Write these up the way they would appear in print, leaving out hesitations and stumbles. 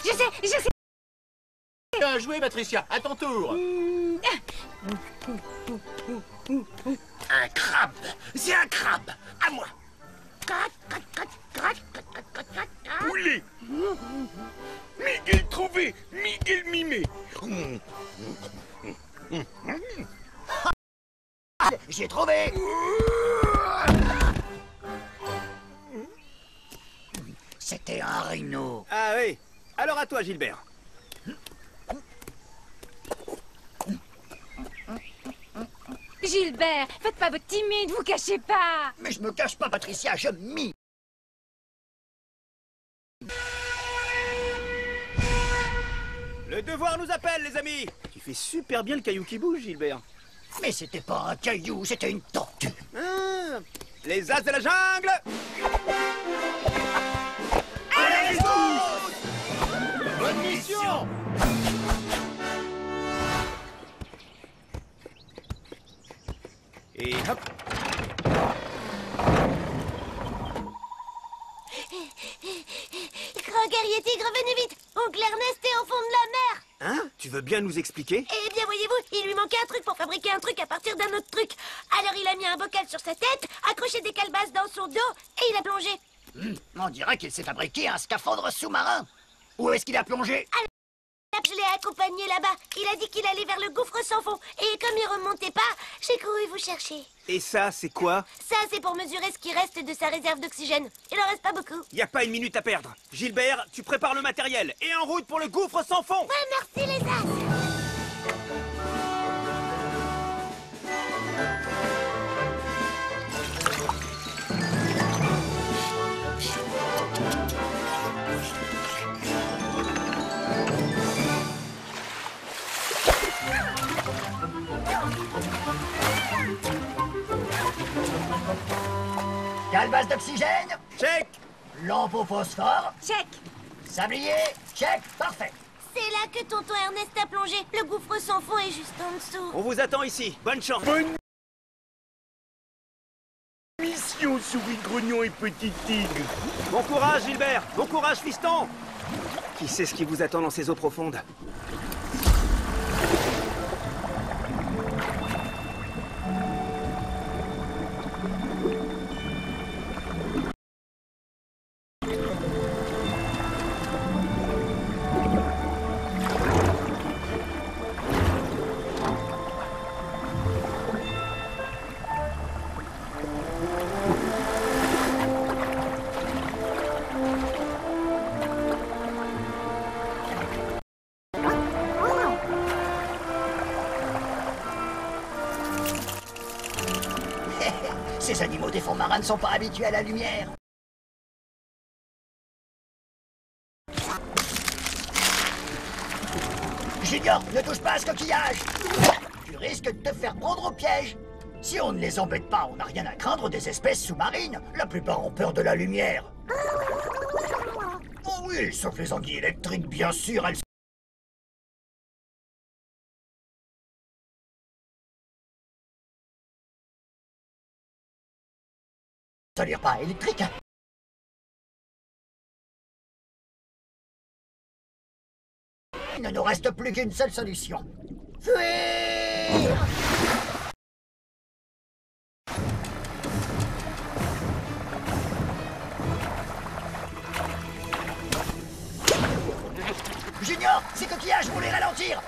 Je sais. Bien joué, Patricia. À ton tour. Un crabe. C'est un crabe. À moi. Poulet. Miguel trouvé. Miguel mimé. J'ai trouvé. C'était un rhino. Ah oui. Alors à toi, Gilbert. Gilbert, faites pas votre timide, vous cachez pas. Mais je me cache pas, Patricia, je mime. Le devoir nous appelle, les amis. Tu fais super bien le caillou qui bouge, Gilbert. Mais c'était pas un caillou, c'était une tortue. Ah, les as de la jungle. Allez, Bonne mission. Et hop. Grand guerrier tigre, venez vite. Oncle Ernest est au fond de la mer. Hein? Tu veux bien nous expliquer? Eh bien, voyez-vous, il lui manquait un truc pour fabriquer un truc à partir d'un autre truc. Alors il a mis un bocal sur sa tête, accroché des calebasses dans son dos, et il a plongé. On dirait qu'il s'est fabriqué un scaphandre sous-marin. Où est-ce qu'il a plongé? Je l'ai accompagné là-bas. Il a dit qu'il allait vers le gouffre sans fond. Et comme il remontait pas, j'ai couru vous chercher. Et ça, c'est quoi? Ça, c'est pour mesurer ce qui reste de sa réserve d'oxygène. Il en reste pas beaucoup. Y a pas une minute à perdre. Gilbert, tu prépares le matériel. Et en route pour le gouffre sans fond. Ouais, merci les as. Calebasse d'oxygène? Check. Lampe au phosphore? Check. Sablier? Check, parfait. C'est là que tonton Ernest a plongé. Le gouffre sans fond est juste en dessous. On vous attend ici. Bonne chance. Bonne mission, souris grognon et petit tigre. Bon courage, Gilbert. Bon courage, fiston. Qui sait ce qui vous attend dans ces eaux profondes? Ces animaux des fonds marins ne sont pas habitués à la lumière. Junior, ne touche pas à ce coquillage. Tu risques de te faire prendre au piège. Si on ne les embête pas, on n'a rien à craindre des espèces sous-marines. La plupart ont peur de la lumière. Oh oui, sauf les anguilles électriques, bien sûr, elles... Ça n'est pas électrique. Il ne nous reste plus qu'une seule solution. Fuir! Junior, ces coquillages vont les ralentir.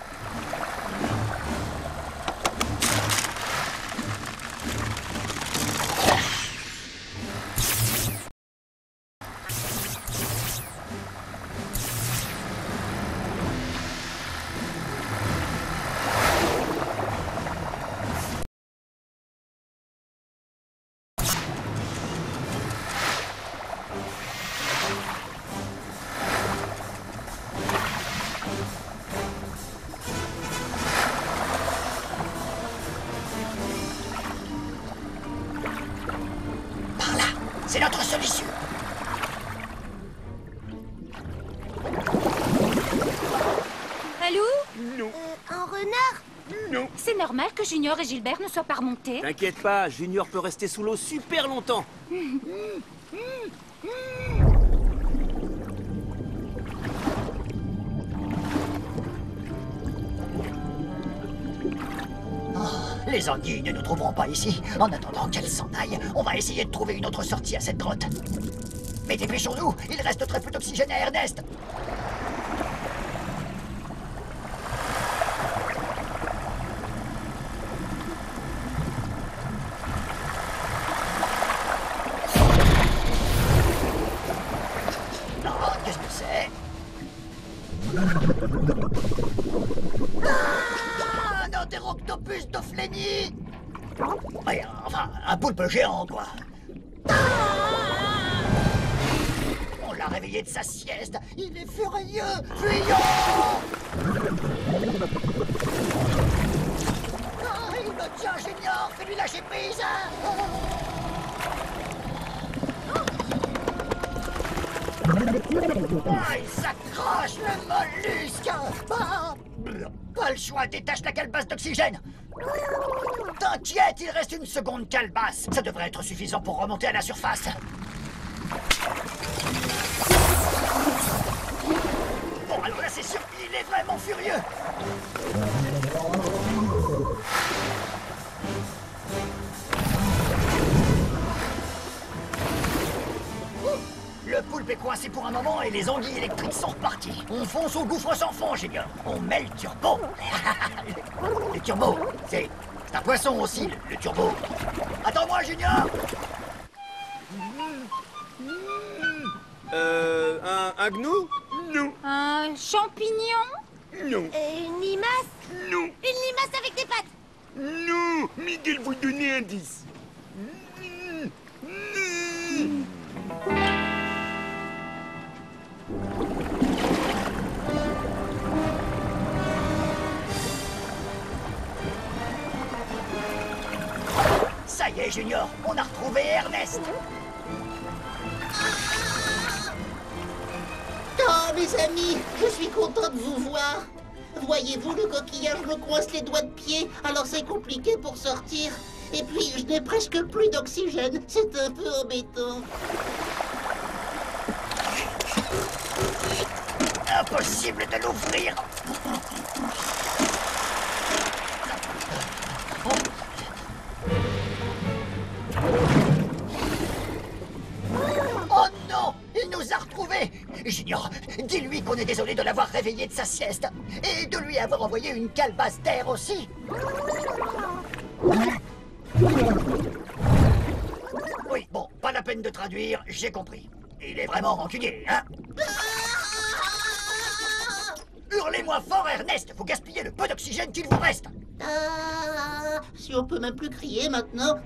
C'est notre solution. Allô? Non, Un renard? non. C'est normal que Junior et Gilbert ne soient pas remontés. T'inquiète pas, Junior peut rester sous l'eau super longtemps. Les anguilles ne nous trouveront pas ici. En attendant qu'elles s'en aillent, on va essayer de trouver une autre sortie à cette grotte. Mais dépêchons-nous, il reste très peu d'oxygène à Ernest. Qu'est-ce que c'est? Ah, un enteroctopus d'Ophlenie! Ouais, enfin, un poulpe géant, quoi. On l'a réveillé de sa sieste. Il est furieux, fuyons! Ah, il me tient, Junior, fais-lui lâcher prise! Ah, il s'accroche, le mollusque! Ah, pas le choix, détache la calebasse d'oxygène! T'inquiète, il reste une seconde calebasse. Ça devrait être suffisant pour remonter à la surface. Bon, alors là, c'est sûr, il est vraiment furieux. Le poulpe est coincé pour un moment et les anguilles électriques sont reparties. On fonce au gouffre sans fond, Junior. On met le turbo. Le turbo, c'est un poisson aussi, le turbo. Attends-moi, Junior. Un gnou? Non, Un champignon? non, Une limace? non, Une limace avec des pattes? non. Miguel vous donnez un indice. Ça y est, Junior, on a retrouvé Ernest. Oh, mes amis, je suis content de vous voir. Voyez-vous, le coquillage me coince les doigts de pied, alors c'est compliqué pour sortir. Et puis, je n'ai presque plus d'oxygène, c'est un peu embêtant. Impossible de l'ouvrir. Oh non, il nous a retrouvés. Junior, dis-lui qu'on est désolé de l'avoir réveillé de sa sieste et de lui avoir envoyé une calebasse d'air aussi. Oui, bon, pas la peine de traduire, j'ai compris. Il est vraiment rancunier, hein? Hurlez-moi fort, Ernest! Vous gaspillez le peu d'oxygène qu'il vous reste! Si on peut même plus crier maintenant.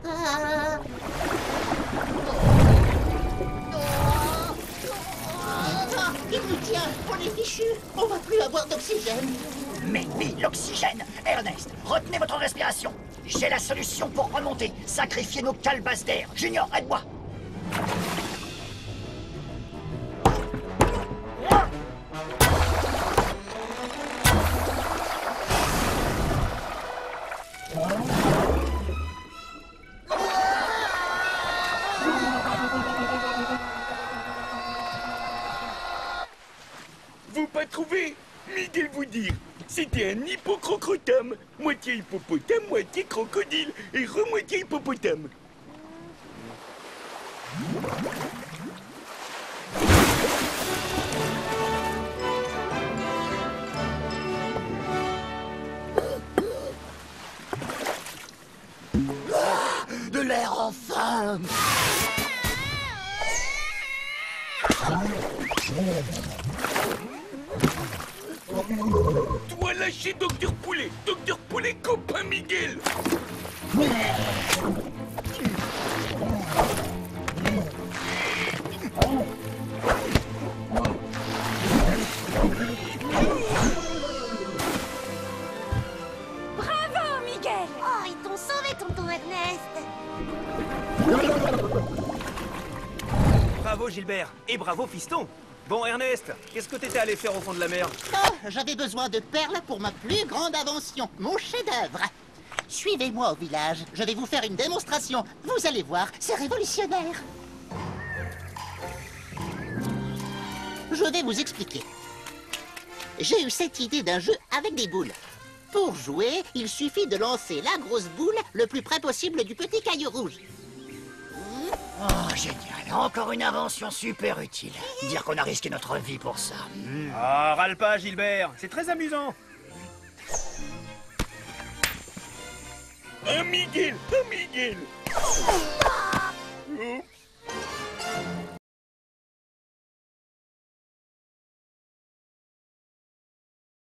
Il nous tient, on est fichu, on va plus avoir d'oxygène. Mais oui, l'oxygène! Ernest, retenez votre respiration! J'ai la solution pour remonter. Sacrifiez nos calebasses d'air. Junior, aide-moi! Vous pas trouvé? Miguel vous dire. C'était un hippocrocrotam. Moitié hippopotame, moitié crocodile. Et remoitié hippopotame. De l'air enfin! Toi lâcher Docteur Poulet. Docteur Poulet copain Miguel. Bravo, Miguel! Oh, ils t'ont sauvé, tonton Ernest. Bravo Gilbert, et bravo fiston. Bon Ernest, qu'est-ce que t'étais allé faire au fond de la mer? Oh, j'avais besoin de perles pour ma plus grande invention, mon chef-d'œuvre. Suivez-moi au village, je vais vous faire une démonstration. Vous allez voir, c'est révolutionnaire. Je vais vous expliquer. J'ai eu cette idée d'un jeu avec des boules. Pour jouer, il suffit de lancer la grosse boule le plus près possible du petit caillou rouge. Oh, génial. Encore une invention super utile. Dire qu'on a risqué notre vie pour ça. Ah, râle pas, Gilbert. C'est très amusant. Un Miguel.